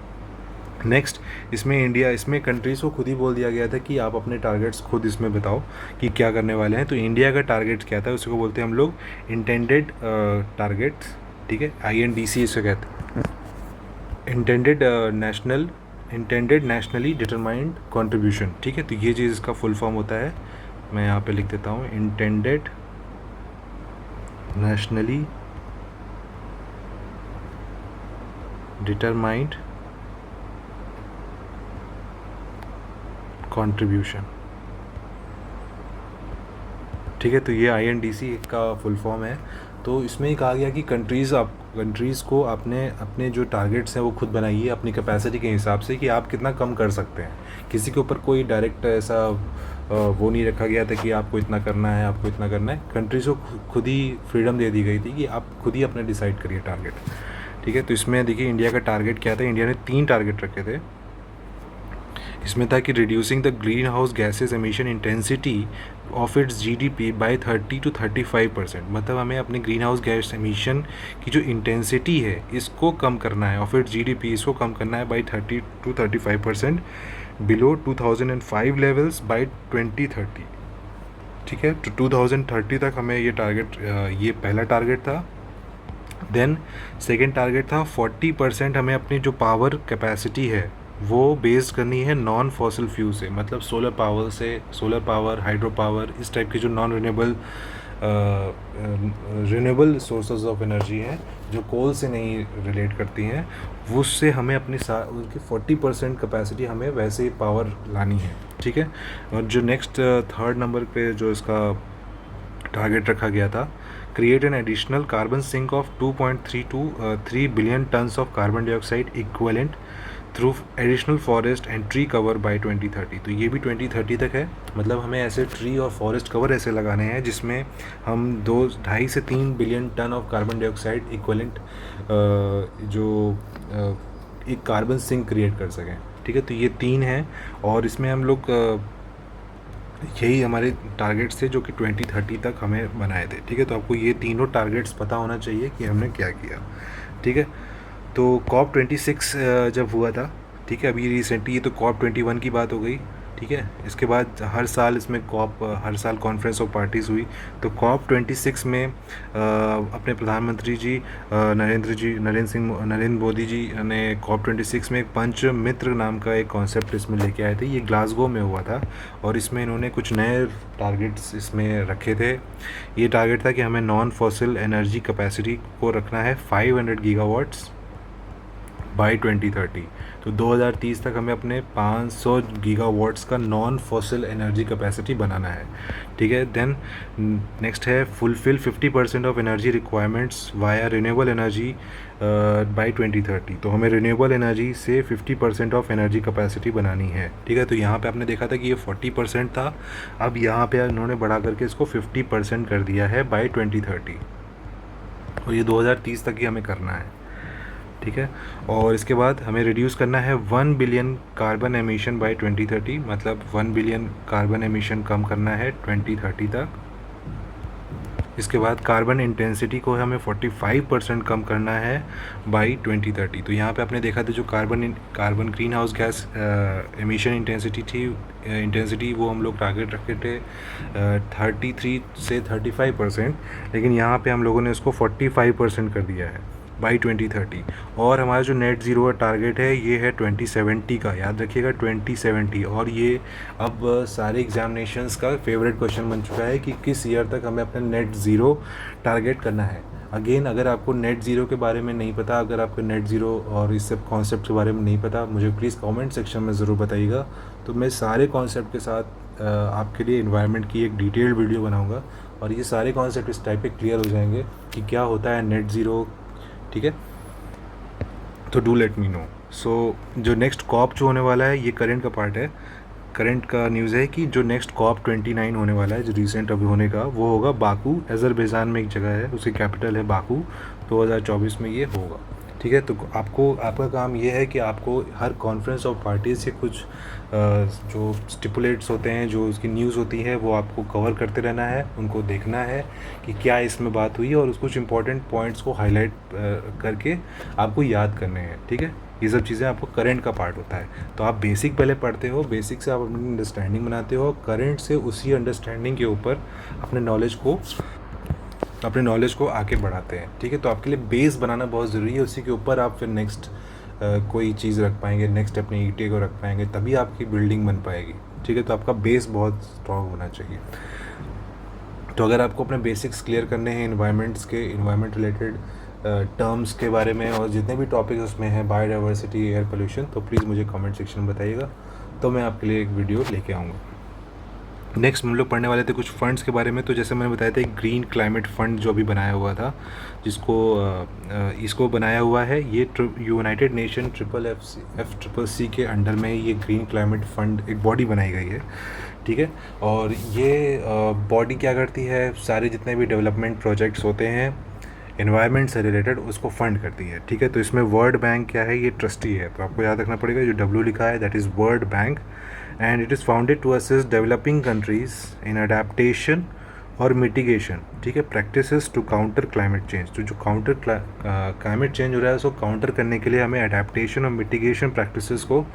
नेक्स्ट, इसमें कंट्रीज़ को खुद ही बोल दिया गया था कि आप अपने टारगेट्स खुद इसमें बताओ कि क्या करने वाले हैं। तो इंडिया का टारगेट क्या था, उसी को बोलते हैं हम लोग इंटेंडेड टारगेट्स। ठीक है, INDC इसे कहते हैं, इंटेंडेड नेशनली डिटरमाइंड कंट्रीब्यूशन। ठीक है, तो ये चीज़ इसका फुल फॉर्म होता है, मैं यहाँ पे लिख देता हूँ, इंटेंडेड नेशनली डिटरमाइंड कंट्रीब्यूशन। ठीक है, तो ये INDC का फुल फॉर्म है। तो इसमें ही कहा गया कि कंट्रीज़ को अपने जो टारगेट्स हैं वो खुद बनाइए अपनी कैपेसिटी के हिसाब से कि आप कितना कम कर सकते हैं। किसी के ऊपर कोई डायरेक्ट ऐसा वो नहीं रखा गया था कि आपको इतना करना है, आपको इतना करना है। कंट्रीज़ को खुद ही फ्रीडम दे दी गई थी कि आप खुद ही अपना डिसाइड करिए टारगेट। ठीक है, तो इसमें देखिए इंडिया का टारगेट क्या था। इंडिया ने 3 टारगेट रखे थे। इसमें था कि reducing the greenhouse gases emission intensity of its GDP by 30 to 35%। मतलब हमें अपने ग्रीन हाउस गैस एमिशन की जो इंटेंसिटी है इसको कम करना है, ऑफ इट्स GDP इसको कम करना है by 30 to 35% below 2005 levels by 2030। ठीक है, तो 2030 तक हमें ये टारगेट, ये पहला टारगेट था। देन सेकेंड टारगेट था 40% हमें अपनी जो पावर कैपेसिटी है वो बेस्ड करनी है नॉन फॉसिल फ्यूल से, मतलब सोलर पावर, हाइड्रो पावर, इस टाइप की जो non renewable sources of energy हैं जो कोल से नहीं रिलेट करती हैं, उससे हमें अपनी उनकी 40% कैपेसिटी हमें वैसे ही पावर लानी है। ठीक है, और जो नेक्स्ट थर्ड नंबर पे जो इसका टारगेट रखा गया था, create an additional carbon sink of 2.3 billion tonnes of carbon dioxide equivalent through additional forest and tree cover by 2030। तो ये भी 2030 तक है। मतलब हमें ऐसे ट्री और फॉरेस्ट कवर ऐसे लगाने हैं जिसमें हम 2.5 से 3 billion tonne of carbon dioxide equivalent एक कार्बन सिंक क्रिएट कर सकें। ठीक है, तो ये 3 हैं, और इसमें हम लोग यही हमारे टारगेट्स थे जो कि 2030 तक हमें बनाए थे। ठीक है, तो आपको ये तीनों टारगेट्स पता होना चाहिए कि हमने क्या किया। ठीक है, तो COP26 जब हुआ था, ठीक है, अभी रिसेंटली ये तो COP21 की बात हो गई। ठीक है, इसके बाद हर साल हर साल कॉन्फ्रेंस ऑफ पार्टीज़ हुई। तो COP26 में अपने प्रधानमंत्री जी नरेंद्र मोदी जी ने COP26 में एक पंच मित्र नाम का एक कॉन्सेप्ट इसमें लेके आए थे। ये ग्लासगो में हुआ था, और इसमें इन्होंने कुछ नए टारगेट्स इसमें रखे थे। ये टारगेट था कि हमें नॉन फॉसिल एनर्जी कैपेसिटी को रखना है 500 गीगावाट्स बाय 2030। तो 2030 तक हमें अपने 500 गीगावाट्स का नॉन फॉसिल एनर्जी कैपेसिटी बनाना है। ठीक है, देन नेक्स्ट है fulfil 50% of energy requirements via renewable energy by 2030। तो हमें रिन्यूएबल एनर्जी से 50% ऑफ एनर्जी कैपेसिटी बनानी है। ठीक है, तो यहाँ पे आपने देखा था कि ये 40% था, अब यहाँ पे उन्होंने बढ़ा करके इसको 50% कर दिया है बाय 2030, और ये 2030 तक ही हमें करना है। ठीक है, और इसके बाद हमें रिड्यूस करना है 1 बिलियन कार्बन एमिशन बाय 2030, मतलब 1 बिलियन कार्बन एमिशन कम करना है 2030 तक। इसके बाद कार्बन इंटेंसिटी को हमें 45% कम करना है बाय 2030। तो यहाँ पे आपने देखा था जो carbon green house gas emission intensity वो हम लोग टारगेट रखे थे 33 से 35%, लेकिन यहाँ पे हम लोगों ने उसको 45% कर दिया है बाई 2030। और हमारा जो नेट ज़ीरो का टारगेट है ये है 2070 का, याद रखिएगा 2070। और ये अब सारे एग्जामिनेशंस का फेवरेट क्वेश्चन बन चुका है कि किस ईयर तक हमें अपना नेट ज़ीरो टारगेट करना है। अगेन, अगर आपको नेट ज़ीरो के बारे में नहीं पता, अगर आपको नेट ज़ीरो और इस सब कॉन्सेप्ट के बारे में नहीं पता, मुझे प्लीज़ कमेंट सेक्शन में ज़रूर बताइएगा। तो मैं सारे कॉन्सेप्ट के साथ आपके लिए एनवायरनमेंट की एक डिटेल्ड वीडियो बनाऊंगा, और ये सारे कॉन्सेप्ट इस टाइप पे क्लियर हो जाएंगे कि क्या होता है नेट ज़ीरो, ठीक है, तो डू लेट मी नो। सो जो नेक्स्ट कॉप जो होने वाला है, ये करंट का पार्ट है, करंट का न्यूज़ है कि जो नेक्स्ट कॉप 29 होने वाला है, जो रिसेंट अभी होने का, वो होगा बाकू, अज़रबैजान में एक जगह है, उसकी कैपिटल है बाकू, 2024 में ये होगा, ठीक है। तो आपको, आपका काम ये है कि आपको हर कॉन्फ्रेंस ऑफ पार्टीज़ से कुछ जो स्टिपुलेट्स होते हैं, जो उसकी न्यूज़ होती है, वो आपको कवर करते रहना है, उनको देखना है कि क्या इसमें बात हुई है, और कुछ इंपॉर्टेंट पॉइंट्स को हाईलाइट करके आपको याद करने हैं, ठीक है। ये सब चीज़ें आपको करंट का पार्ट होता है। तो आप बेसिक पहले पढ़ते हो, बेसिक से आप अपनी अंडरस्टैंडिंग बनाते हो, करंट से उसी अंडरस्टैंडिंग के ऊपर अपने नॉलेज को आगे बढ़ाते हैं, ठीक है। तो आपके लिए बेस बनाना बहुत ज़रूरी है, उसी के ऊपर आप फिर नेक्स्ट कोई चीज़ रख पाएंगे, नेक्स्ट अपने ईटे को रख पाएंगे, तभी आपकी बिल्डिंग बन पाएगी, ठीक है। तो आपका बेस बहुत स्ट्रॉन्ग होना चाहिए। तो अगर आपको अपने बेसिक्स क्लियर करने हैं इन्वायरमेंट रिलेटेड टर्म्स के बारे में, और जितने भी टॉपिक्स उसमें हैं, बायोडाइवर्सिटी, एयर पोल्यूशन, तो प्लीज़ मुझे कमेंट सेक्शन में बताइएगा, तो मैं आपके लिए एक वीडियो लेके आऊँगा। नेक्स्ट हम लोग पढ़ने वाले थे कुछ फंड्स के बारे में। तो जैसे मैंने बताया था, एक ग्रीन क्लाइमेट फ़ंड जो अभी बनाया हुआ था, जिसको इसको बनाया हुआ है, ये यूनाइटेड नेशन FCCC के अंडर में ये ग्रीन क्लाइमेट फ़ंड एक बॉडी बनाई गई है, ठीक है। और ये बॉडी क्या करती है, सारे जितने भी डेवलपमेंट प्रोजेक्ट्स होते हैं एनवायरनमेंट से रिलेटेड, उसको फंड करती है, ठीक है। तो इसमें वर्ल्ड बैंक क्या है, ये ट्रस्टी है, तो आपको याद रखना पड़ेगा, जो W लिखा है that is World Bank, and it is founded to assist developing countries in adaptation और मिटिगेशन, ठीक है, practices to counter climate change. तो जो क्लाइमेट चेंज हो रहा है, उसको काउंटर करने के लिए हमें अडेप्टेशन और मिटिगेशन प्रैक्टिसेस को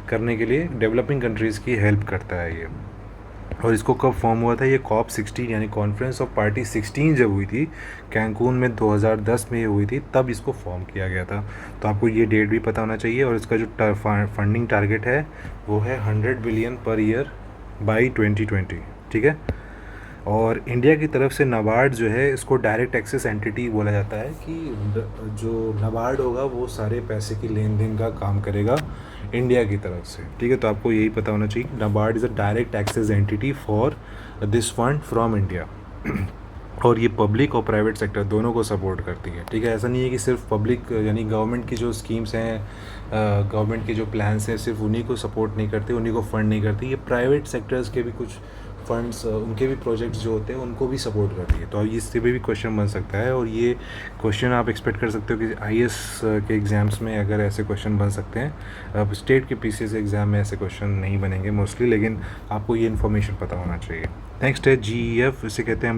करने के लिए डेवलपिंग कंट्रीज़ की हेल्प करता है ये। और इसको कब फॉर्म हुआ था, ये COP 16 यानी कॉन्फ्रेंस ऑफ पार्टी 16 जब हुई थी कैंकून में 2010 में ये हुई थी, तब इसको फॉर्म किया गया था। तो आपको ये डेट भी पता होना चाहिए। और इसका जो फंडिंग टारगेट है, वो है 100 बिलियन पर ईयर बाई 2020, ठीक है। और इंडिया की तरफ से नाबार्ड जो है, इसको डायरेक्ट एक्सेस एंटिटी बोला जाता है, कि जो नाबार्ड होगा वो सारे पैसे की लेन देन का काम करेगा इंडिया की तरफ से, ठीक है। तो आपको यही पता होना चाहिए, NABARD is a direct access entity for this fund from India. और ये पब्लिक और प्राइवेट सेक्टर दोनों को सपोर्ट करती है, ठीक है। ऐसा नहीं है कि सिर्फ पब्लिक यानी गवर्नमेंट की जो स्कीम्स हैं, गवर्नमेंट के जो प्लान्स हैं, सिर्फ उन्हीं को सपोर्ट नहीं करती, उन्हीं को फंड नहीं करती, ये प्राइवेट सेक्टर्स के भी कुछ फंड्स, उनके भी प्रोजेक्ट्स जो होते हैं, उनको भी सपोर्ट करती है। तो इससे भी क्वेश्चन बन सकता है, और ये क्वेश्चन आप एक्सपेक्ट कर सकते हो कि IAS के एग्ज़ाम्स में अगर ऐसे क्वेश्चन बन सकते हैं। अब स्टेट के PCS एग्ज़ाम में ऐसे क्वेश्चन नहीं बनेंगे मोस्टली, लेकिन आपको ये इन्फॉर्मेशन पता होना चाहिए। नेक्स्ट है GEF, इसे कहते हैं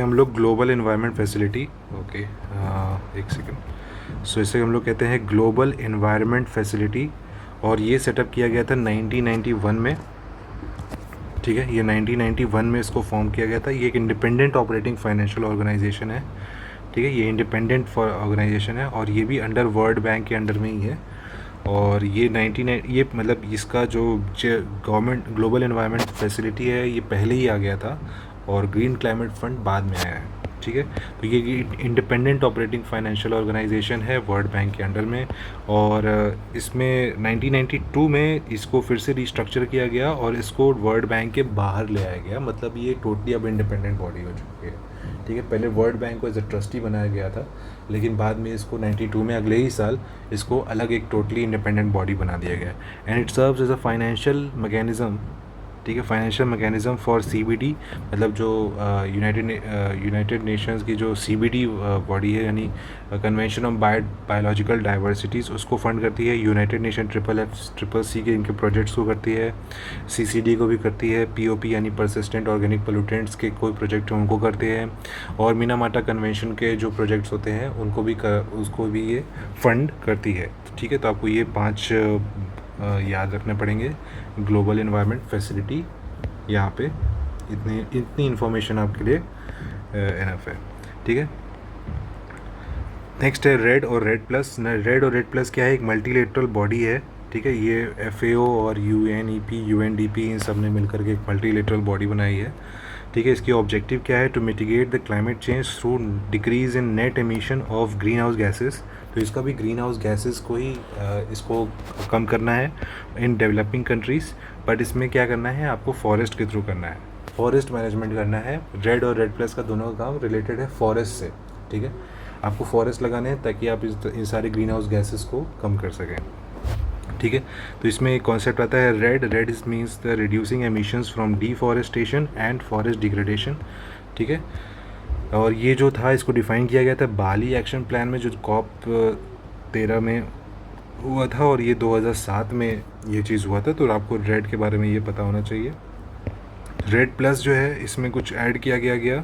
हम लोग ग्लोबल इन्वायरमेंट फैसिलिटी, ओके, एक सेकेंड। सो इसे हम लोग कहते हैं ग्लोबल इन्वायरमेंट फैसिलिटी, और ये सेटअप किया गया था 1991 में, ठीक है। ये 1991 में इसको फॉर्म किया गया था। ये एक इंडिपेंडेंट ऑपरेटिंग फाइनेंशियल ऑर्गेनाइजेशन है, ठीक है। ये इंडिपेंडेंट ऑर्गेनाइजेशन है, और ये भी अंडर वर्ल्ड बैंक के अंडर में ही है। और ये ये मतलब इसका जो गवर्नमेंट ग्लोबल इन्वायरमेंट फैसिलिटी है, ये पहले ही आ गया था, और ग्रीन क्लाइमेट फंड बाद में आया है, ठीक है। तो ये इंडिपेंडेंट ऑपरेटिंग फाइनेंशियल ऑर्गेनाइजेशन है वर्ल्ड बैंक के अंडर में। और इसमें 1992 में इसको फिर से रिस्ट्रक्चर किया गया, और इसको वर्ल्ड बैंक के बाहर ले आया गया, मतलब ये टोटली अब इंडिपेंडेंट बॉडी हो चुकी है, ठीक है। पहले वर्ल्ड बैंक को एज अ ट्रस्टी बनाया गया था, लेकिन बाद में इसको 92 में, अगले ही साल, इसको अलग एक टोटली इंडिपेंडेंट बॉडी बना दिया गया। And it serves as a financial mechanism, ठीक है, फाइनेंशियल मैकेनिज़्म फॉर CBD, मतलब जो यूनाइटेड नेशंस की जो CBD बॉडी है, यानी कन्वेंशन ऑन बायोलॉजिकल डाइवर्सिटीज़, उसको फंड करती है। यूनाइटेड नेशन FCCC के इनके प्रोजेक्ट्स को करती है, CCD को भी करती है, POP यानी परसिस्टेंट ऑर्गेनिक पोल्यूटेंट्स के कोई प्रोजेक्ट उनको करते हैं, और मीनामाटा कन्वेंशन के जो प्रोजेक्ट्स होते हैं उसको भी ये फंड करती है, ठीक है। तो आपको ये 5 याद रखने पड़ेंगे। ग्लोबल इन्वायरमेंट फैसिलिटी, यहाँ पे इतनी इन्फॉर्मेशन आपके लिए इनफ है, ठीक है। नेक्स्ट है रेड और रेड प्लस क्या है, एक मल्टीलेटरल बॉडी है, ठीक है। ये FAO और UNEP UNDP इन सब ने मिलकर के एक मल्टीलेटरल बॉडी बनाई है, ठीक है। इसकी ऑब्जेक्टिव क्या है, to mitigate the climate change through decrease in net emission of greenhouse gases. तो इसका भी ग्रीन हाउस गैसेस को ही इसको कम करना है इन डेवलपिंग कंट्रीज़, बट इसमें क्या करना है, आपको फॉरेस्ट के थ्रू करना है, फॉरेस्ट मैनेजमेंट करना है। रेड और रेड प्लस का दोनों का काम रिलेटेड है फॉरेस्ट से, ठीक है। आपको फॉरेस्ट लगाने हैं ताकि आप इन सारे ग्रीन हाउस गैसेस को कम कर सकें, ठीक है। तो इसमें एक कॉन्सेप्ट आता है red is means the reducing emissions from deforestation and forest degradation, ठीक है। और ये जो था इसको डिफ़ाइन किया गया था बाली एक्शन प्लान में, जो COP 13 में हुआ था, और ये 2007 में ये चीज़ हुआ था। तो आपको रेड के बारे में ये पता होना चाहिए। रेड प्लस जो है इसमें कुछ ऐड किया गया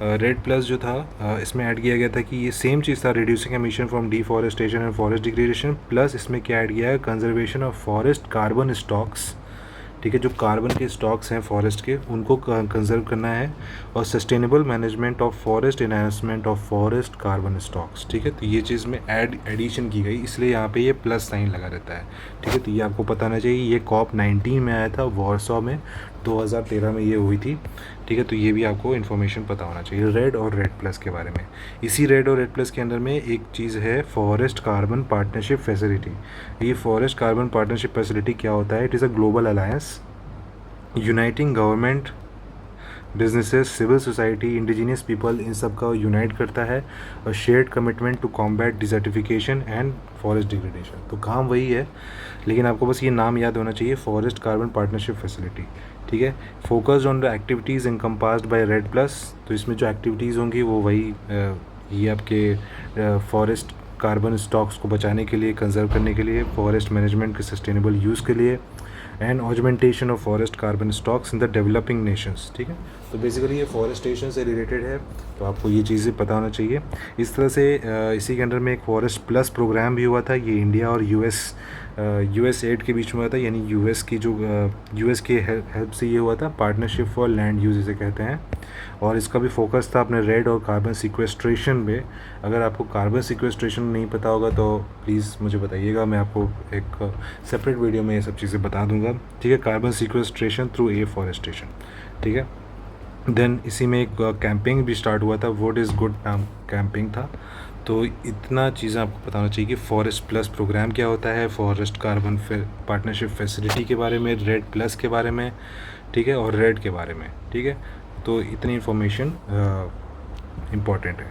रेड प्लस जो था इसमें ऐड किया गया था कि ये सेम चीज़ था, reducing emission from deforestation and forest degradation, plus इसमें क्या ऐड किया है, conservation of forest carbon stocks, ठीक है। जो कार्बन के स्टॉक्स हैं फॉरेस्ट के उनको कंजर्व करना है, और sustainable management of forest, enhancement of forest carbon stocks, ठीक है। तो ये चीज़ में एडिशन की गई, इसलिए यहाँ पे ये प्लस साइन लगा रहता है, ठीक है। तो ये आपको पता होना चाहिए। ये COP 19 में आया था, वॉर्सो में 2013 में ये हुई थी, ठीक है। तो ये भी आपको इन्फॉर्मेशन पता होना चाहिए रेड और रेड प्लस के बारे में। इसी रेड और रेड प्लस के अंदर में एक चीज़ है फॉरेस्ट कार्बन पार्टनरशिप फैसिलिटी। ये फॉरेस्ट कार्बन पार्टनरशिप फैसिलिटी क्या होता है, it is a global alliance uniting government, businesses, civil society, indigenous people, इन सब का यूनाइट करता है, और shared commitment to combat desertification and forest degradation. तो काम वही है, लेकिन आपको बस ये नाम याद होना चाहिए, फॉरेस्ट कार्बन पार्टनरशिप फैसिलिटी, ठीक है। Focused on the activities encompassed by REDD plus. तो इसमें जो एक्टिविटीज़ होंगी वो वही ये आपके फॉरेस्ट कार्बन स्टॉक्स को बचाने के लिए, कंजर्व करने के लिए, फॉरेस्ट मैनेजमेंट के सस्टेनेबल यूज़ के लिए, and augmentation of forest carbon stocks in the developing Nations, ठीक है। तो बेसिकली ये फॉरेस्टेशन से रिलेटेड है, तो आपको ये चीज़ें पता होना चाहिए। इस तरह से इसी के अंडर में एक फॉरेस्ट प्लस प्रोग्राम भी हुआ था, ये इंडिया और यूएस एड के बीच में हुआ था, यानी यूएस की जो यूएस की हेल्प से ये हुआ था, पार्टनरशिप फॉर लैंड यूज इसे कहते हैं। और इसका भी फोकस था अपने रेड और कार्बन सिक्वेस्ट्रेशन पे। अगर आपको कार्बन सिक्वेस्ट्रेशन नहीं पता होगा तो प्लीज़ मुझे बताइएगा, मैं आपको एक सेपरेट वीडियो में ये सब चीज़ें बता दूंगा, ठीक है। कार्बन सिक्वेस्ट्रेशन थ्रू एफॉरेस्टेशन, ठीक है। देन इसी में एक कैंपिंग भी स्टार्ट हुआ था, व्हाट इज़ गुड कैंपिंग था। तो इतना चीज़ें आपको पता होना चाहिए कि फॉरेस्ट प्लस प्रोग्राम क्या होता है, फॉरेस्ट कार्बन पार्टनरशिप फैसिलिटी के बारे में, रेड प्लस के बारे में, ठीक है, और रेड के बारे में, ठीक है। तो इतनी इन्फॉर्मेशन इम्पॉर्टेंट है।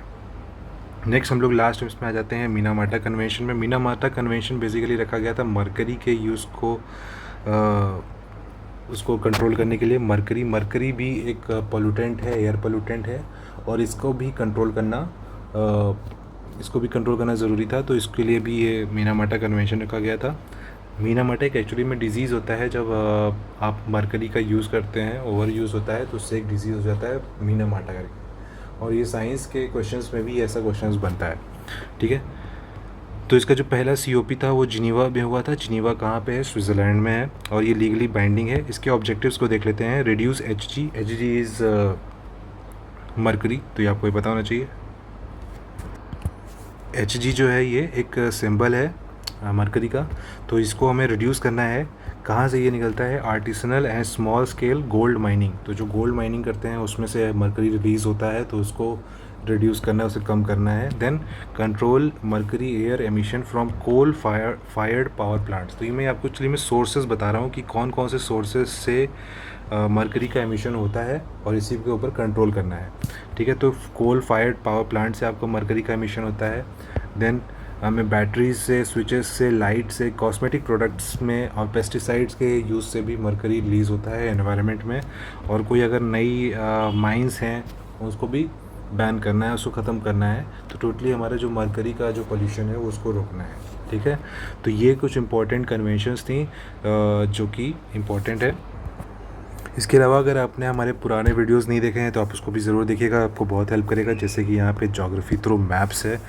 नेक्स्ट हम लोग लास्ट इसमें आ जाते हैं मिनामाटा कन्वेंशन में। मिनामाटा कन्वेंशन बेसिकली रखा गया था मरकरी के यूज़ को उसको कंट्रोल करने के लिए। मरकरी भी एक पोल्यूटेंट है, एयर पोल्यूटेंट है, और इसको भी कंट्रोल करना ज़रूरी था। तो इसके लिए भी ये मिनामाटा कन्वेंशन रखा गया था। मिनामाटा एक एक्चुअली में डिजीज़ होता है, जब आप मरकरी का यूज़ करते हैं, ओवर यूज़ होता है, तो उससे एक डिजीज़ हो जाता है मिनामाटा करके। और ये साइंस के क्वेश्चंस में भी ऐसा क्वेश्चंस बनता है, ठीक है। तो इसका जो पहला COP था वो जिनीवा में हुआ था। जिनीवा कहाँ पे है, स्विट्ज़रलैंड में है, और ये लीगली बाइंडिंग है। इसके ऑब्जेक्टिव्स को देख लेते हैं। रिड्यूस Hg इज़ मरकरी, तो ये आपको ये पता होना चाहिए। Hg जो है ये एक सिंबल है मरकरी का, तो इसको हमें रिड्यूस करना है। कहाँ से ये निकलता है, artisanal and small scale gold mining. तो जो गोल्ड माइनिंग करते हैं उसमें से मरकरी रिलीज़ होता है, तो उसको रिड्यूस करना है, उसे कम करना है। Then control mercury air emission from coal fired power plants. तो ये मैं आपको एक्चुअली मैं सोर्सेज बता रहा हूँ कि कौन कौन से सोर्सेज से मरकरी का एमिशन होता है, और इसी के ऊपर कंट्रोल करना है, ठीक है। तो कोल फायर्ड पावर प्लांट से आपको मरकरी का एमिशन होता है। देन हमें बैटरीज से, स्विचेस से, लाइट से, कॉस्मेटिक प्रोडक्ट्स में, और पेस्टिसाइड्स के यूज़ से भी मरकरी रिलीज़ होता है एनवायरनमेंट में। और कोई अगर नई माइंस हैं उसको भी बैन करना है, उसको ख़त्म करना है। तो टोटली हमारा जो मरकरी का जो पोल्यूशन है वो उसको रोकना है, ठीक है। तो ये कुछ इंपॉर्टेंट कन्वेंशंस थी जो कि इम्पॉर्टेंट है। इसके अलावा अगर आपने हमारे पुराने वीडियोस नहीं देखे हैं तो आप उसको भी ज़रूर देखिएगा, आपको बहुत हेल्प करेगा। जैसे कि यहाँ पे ज्योग्राफी थ्रू मैप्स है,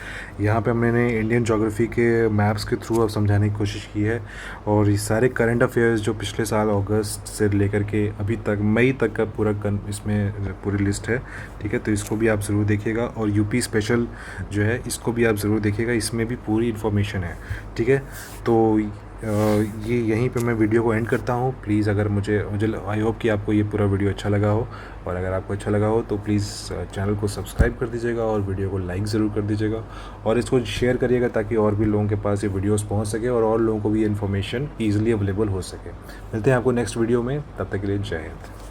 यहाँ पे हमने इंडियन ज्योग्राफी के मैप्स के थ्रू अब समझाने की कोशिश की है। और ये सारे करंट अफेयर्स जो पिछले साल अगस्त से लेकर के अभी तक मई तक का पूरा इसमें पूरी लिस्ट है, ठीक है। तो इसको भी आप ज़रूर देखिएगा। और यूपी स्पेशल जो है इसको भी आप ज़रूर देखिएगा, इसमें भी पूरी इन्फॉर्मेशन है, ठीक है। तो ये यहीं पे मैं वीडियो को एंड करता हूँ। प्लीज़ अगर मुझे आई होप कि आपको ये पूरा वीडियो अच्छा लगा हो, और अगर आपको अच्छा लगा हो तो प्लीज़ चैनल को सब्सक्राइब कर दीजिएगा, और वीडियो को लाइक ज़रूर कर दीजिएगा, और इसको शेयर करिएगा ताकि और भी लोगों के पास ये वीडियोस पहुँच सके, और लोगों को भी ये इन्फॉर्मेशन ईजिली अवेलेबल हो सके। मिलते हैं आपको नेक्स्ट वीडियो में, तब तक के लिए जय हिंद।